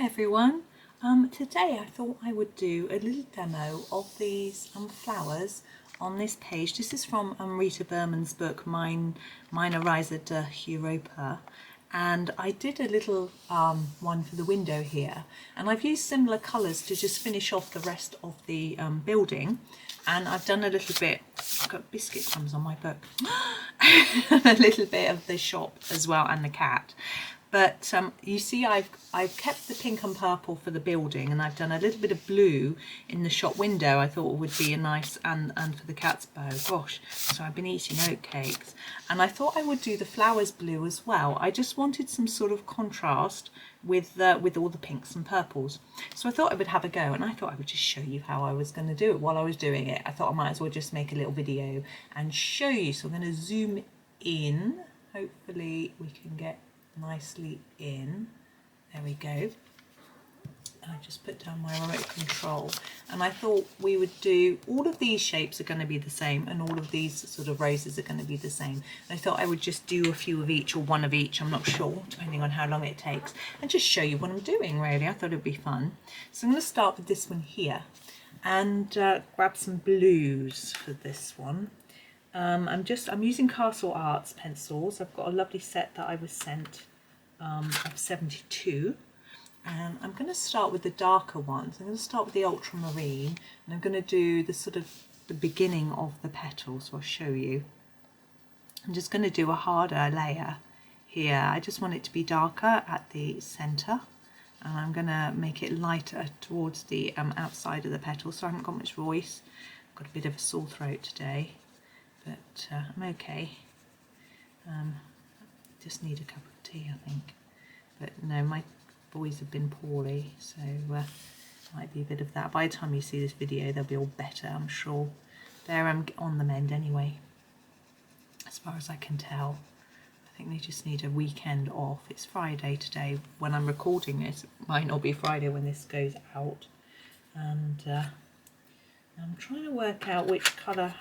everyone. Today I thought I would do a little demo of these flowers on this page. This is from Rita Berman's book, Meine Reise Durch Europa. And I did a little one for the window here, and I've used similar colours to just finish off the rest of the building. And I've done a little bit, I've got biscuit crumbs on my book, a little bit of the shop as well and the cat. But you see I've kept the pink and purple for the building, and I've done a little bit of blue in the shop window. I thought it would be a nice, and for the cat's bow. Gosh, so I've been eating oatcakes. And I thought I would do the flowers blue as well. I just wanted some sort of contrast with all the pinks and purples. So I thought I would have a go, and I thought I would just show you how I was going to do it while I was doing it. I thought I might as well just make a little video and show you. So I'm going to zoom in. Hopefully we can get nicely in. There we go. I just put down my remote control, and I thought we would do all of these shapes are going to be the same, and all of these sort of roses are going to be the same. I thought I would just do a few of each, or one of each, I'm not sure, depending on how long it takes, and just show you what I'm doing. Really, I thought it'd be fun. So I'm going to start with this one here, and grab some blues for this one. I'm using Castle Arts pencils. I've got a lovely set that I was sent of 72, and I'm going to start with the darker ones. I'm going to start with the ultramarine, and I'm going to do the sort of the beginning of the petals. So I'll show you. I'm just going to do a harder layer here. I just want it to be darker at the centre, and I'm going to make it lighter towards the outside of the petals. So I haven't got much voice. I've got a bit of a sore throat today, but I'm okay. Just need a cup of tea, I think. But no, my boys have been poorly, so might be a bit of that. By the time you see this video, they'll be all better, I'm sure. They're on the mend anyway, as far as I can tell. I think they just need a weekend off. It's Friday today when I'm recording this. It might not be Friday when this goes out. And I'm trying to work out which colour,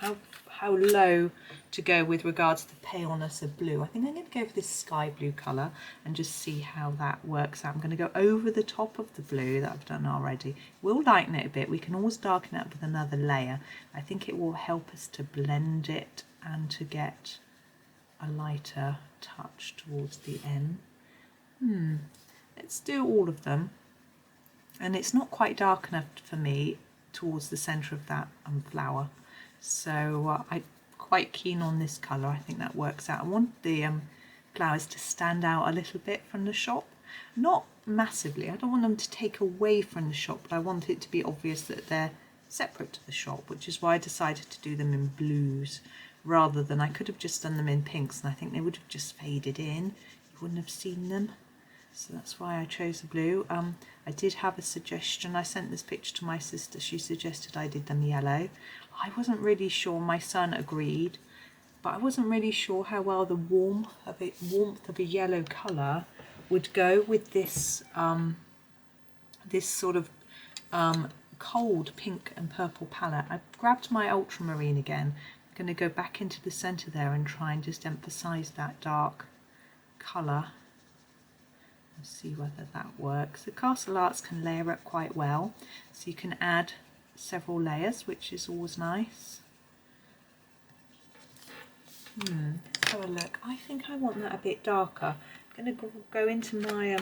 how low to go with regards to the paleness of blue. I think I'm going to go for this sky blue colour and just see how that works out. I'm going to go over the top of the blue that I've done already. We'll lighten it a bit. We can always darken it up with another layer. I think it will help us to blend it and to get a lighter touch towards the end. Let's do all of them. And it's not quite dark enough for me towards the centre of that flower, so I'm quite keen on this colour. I think that works out. I want the flowers to stand out a little bit from the shop, not massively. I don't want them to take away from the shop, but I want it to be obvious that they're separate to the shop, which is why I decided to do them in blues rather than, I could have just done them in pinks and I think they would have just faded in. You wouldn't have seen them. So that's why I chose the blue. I did have a suggestion. I sent this picture to my sister. She suggested I did them yellow. I wasn't really sure. My son agreed, but I wasn't really sure how well the warmth of a yellow colour would go with this this sort of cold pink and purple palette. I grabbed my ultramarine again. I'm going to go back into the centre there and try and just emphasise that dark colour. See whether that works. The Castle Arts can layer up quite well, so you can add several layers, which is always nice. Let's have a look. I think I want that a bit darker. I'm going to go into my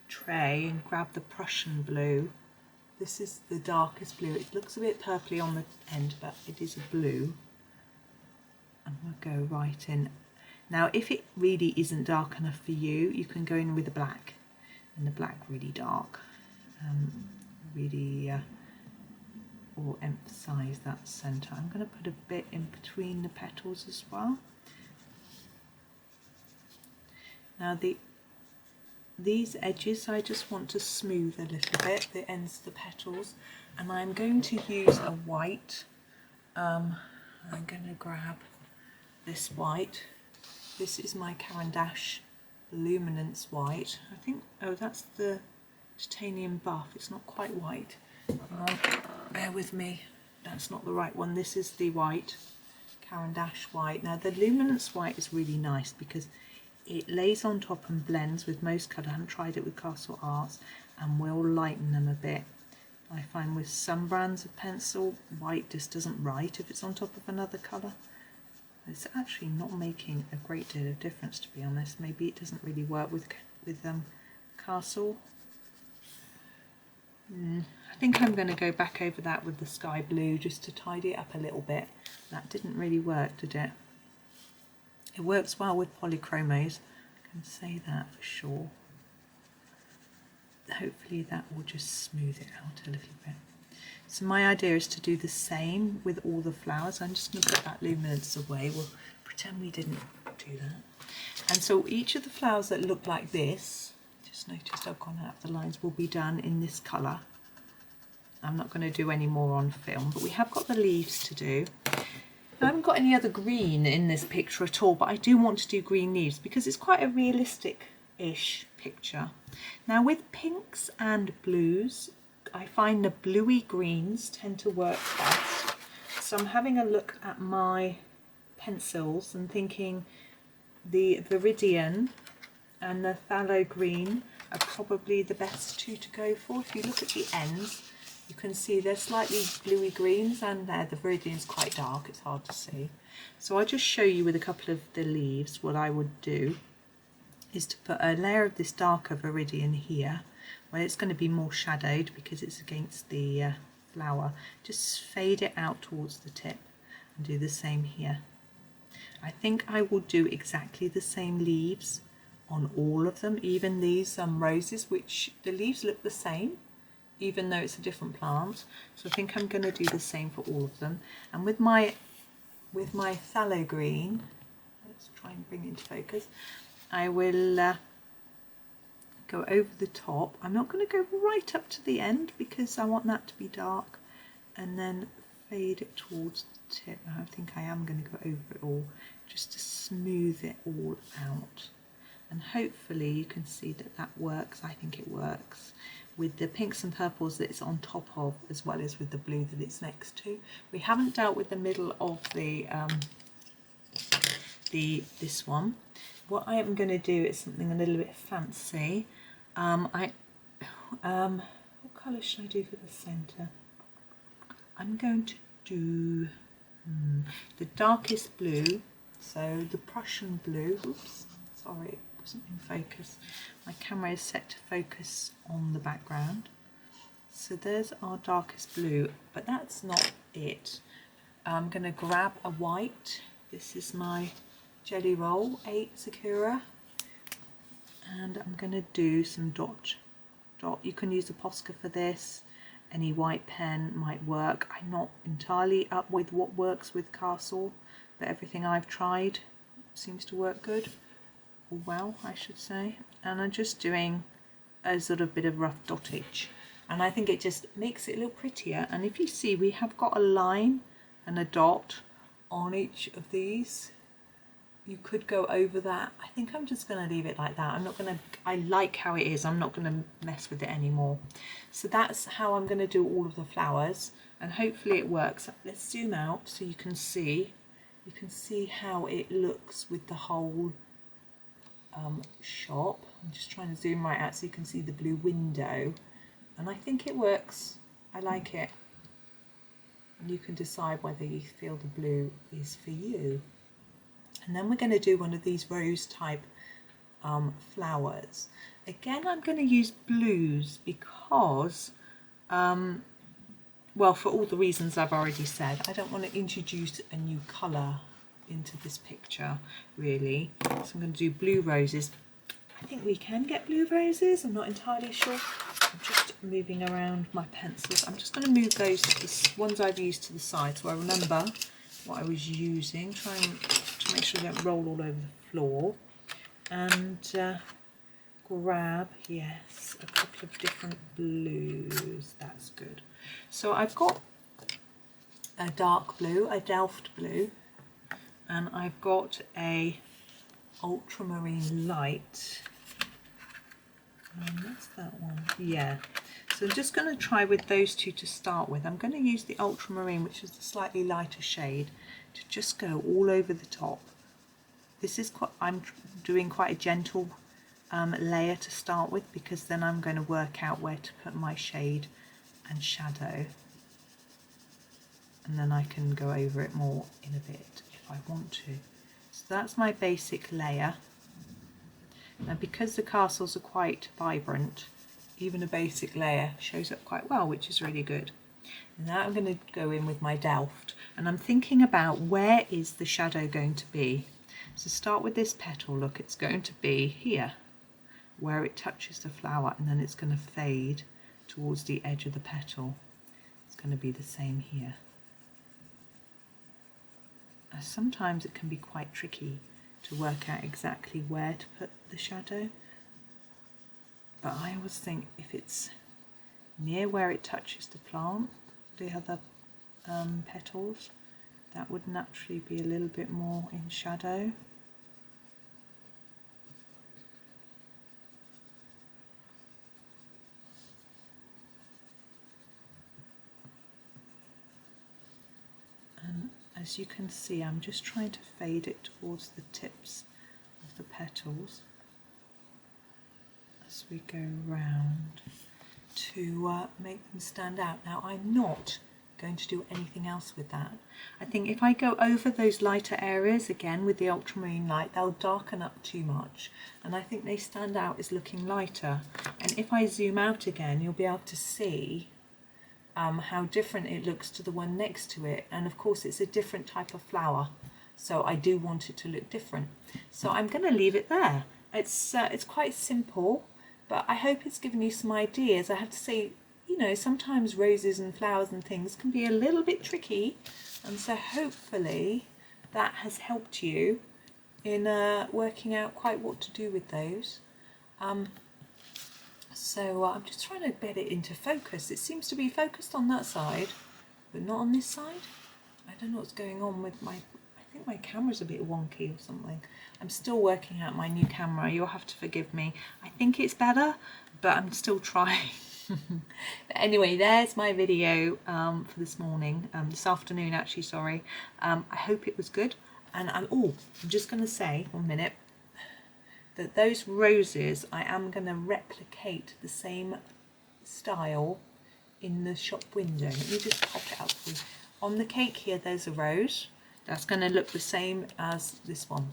tray and grab the Prussian Blue. This is the darkest blue. It looks a bit purpley on the end, but it is a blue. And we'll go right in. Now, if it really isn't dark enough for you, you can go in with the black, and the black really dark, or emphasise that centre. I'm going to put a bit in between the petals as well. Now, these edges I just want to smooth a little bit, the ends of the petals, and I'm going to use a white. I'm going to grab this white. This is my Caran d'Ache Luminance White. I think, oh, that's the titanium buff. It's not quite white. Bear with me. That's not the right one. This is the white, Caran d'Ache White. Now, the Luminance White is really nice because it lays on top and blends with most colour. I haven't tried it with Castle Arts, and will lighten them a bit. I find with some brands of pencil, white just doesn't write if it's on top of another colour. It's actually not making a great deal of difference, to be honest. Maybe it doesn't really work with Castle. I think I'm going to go back over that with the sky blue just to tidy it up a little bit. That didn't really work, did it? It works well with polychromos, I can say that for sure. Hopefully that will just smooth it out a little bit. So my idea is to do the same with all the flowers. I'm just going to put that luminance away. We'll pretend we didn't do that. And so each of the flowers that look like this, just noticed I've gone out of the lines, will be done in this colour. I'm not going to do any more on film, but we have got the leaves to do. I haven't got any other green in this picture at all, but I do want to do green leaves because it's quite a realistic-ish picture. Now with pinks and blues, I find the bluey greens tend to work best. So I'm having a look at my pencils and thinking the Veridian and the Pthalo Green are probably the best two to go for. If you look at the ends, you can see they're slightly bluey greens, and there the Veridian's quite dark, it's hard to see. So I'll just show you with a couple of the leaves. What I would do is to put a layer of this darker Veridian here, where it's going to be more shadowed because it's against the flower. Just fade it out towards the tip and do the same here. I think I will do exactly the same leaves on all of them, even these roses, which the leaves look the same even though it's a different plant. So I think I'm going to do the same for all of them. And with my Pthalo Green, let's try and bring it into focus, I will go over the top. I'm not going to go right up to the end because I want that to be dark, and then fade it towards the tip. I think I am going to go over it all just to smooth it all out, and hopefully you can see that that works. I think it works with the pinks and purples that it's on top of, as well as with the blue that it's next to. We haven't dealt with the middle of this one. What I am going to do is something a little bit fancy. What colour should I do for the centre? I'm going to do the darkest blue, so the Prussian Blue. Oops, sorry, it wasn't in focus. My camera is set to focus on the background. So there's our darkest blue, but that's not it. I'm going to grab a white. This is my Jelly Roll 8 Sakura, and I'm going to do some dot. You can use a Posca for this. Any white pen might work. I'm not entirely up with what works with Castle, but everything I've tried seems to work good, or well, I should say. And I'm just doing a sort of bit of rough dottage, and I think it just makes it look prettier. And if you see, we have got a line and a dot on each of these. You could go over that. I think I'm just going to leave it like that. I'm not going to, I like how it is. I'm not going to mess with it anymore. So that's how I'm going to do all of the flowers, and hopefully it works. Let's zoom out so you can see. You can see how it looks with the whole shop. I'm just trying to zoom right out so you can see the blue window, and I think it works. I like it. And you can decide whether you feel the blue is for you. And then we're going to do one of these rose type flowers. Again, I'm going to use blues because, well, for all the reasons I've already said, I don't want to introduce a new colour into this picture, really. So I'm going to do blue roses. I think we can get blue roses. I'm not entirely sure. I'm just moving around my pencils. I'm just going to move those to the ones I've used to the side so I remember what I was using, trying to make sure they don't roll all over the floor, and grab, yes, a couple of different blues. That's good. So I've got a dark blue, a Delft Blue, and I've got a Ultramarine Light. That's that one, yeah. So I'm just going to try with those two to start with. I'm going to use the Ultramarine, which is the slightly lighter shade, to just go all over the top. this is I'm doing quite a gentle layer to start with, because then I'm going to work out where to put my shade and shadow, and then I can go over it more in a bit if I want to. So that's my basic layer. Now because the castles are quite vibrant, even a basic layer shows up quite well, which is really good. And now I'm going to go in with my Delft, and I'm thinking about where is the shadow going to be. So start with this petal, look, it's going to be here where it touches the flower, and then it's going to fade towards the edge of the petal. It's going to be the same here. Sometimes it can be quite tricky to work out exactly where to put the shadow, but I always think if it's near where it touches the plant, the other petals, that would naturally be a little bit more in shadow. And as you can see, I'm just trying to fade it towards the tips of the petals as we go round to make them stand out. Now I'm not going to do anything else with that. I think if I go over those lighter areas again with the ultramarine light, they'll darken up too much, and I think they stand out as looking lighter. And if I zoom out again, you'll be able to see how different it looks to the one next to it, and of course it's a different type of flower, so I do want it to look different. So I'm going to leave it there. It's quite simple, but I hope it's given you some ideas. I have to say, you know, sometimes roses and flowers and things can be a little bit tricky, and so hopefully that has helped you in working out quite what to do with those. So I'm just trying to get it into focus. It seems to be focused on that side, but not on this side. I don't know what's going on with I think my camera's a bit wonky or something. I'm still working out my new camera. You'll have to forgive me. I think it's better, but I'm still trying. But anyway, there's my video for this morning, this afternoon actually, sorry. I hope it was good. And I'm just going to say, 1 minute, that those roses, I am going to replicate the same style in the shop window. Let me just pop it up for you. On the cake here, there's a rose. That's going to look the same as this one.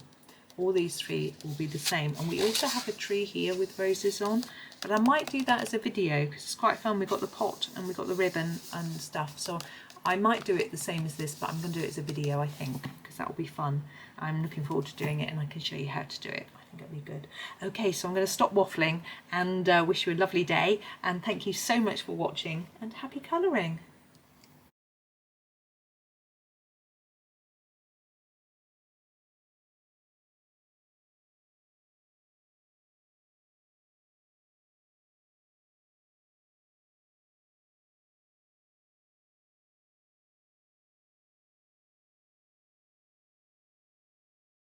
All these three will be the same. And we also have a tree here with roses on, but I might do that as a video because it's quite fun. We've got the pot and we've got the ribbon and stuff. So I might do it the same as this, but I'm going to do it as a video, I think, because that will be fun. I'm looking forward to doing it, and I can show you how to do it. I think it'll be good. Okay, so I'm going to stop waffling and wish you a lovely day, and thank you so much for watching, and happy colouring.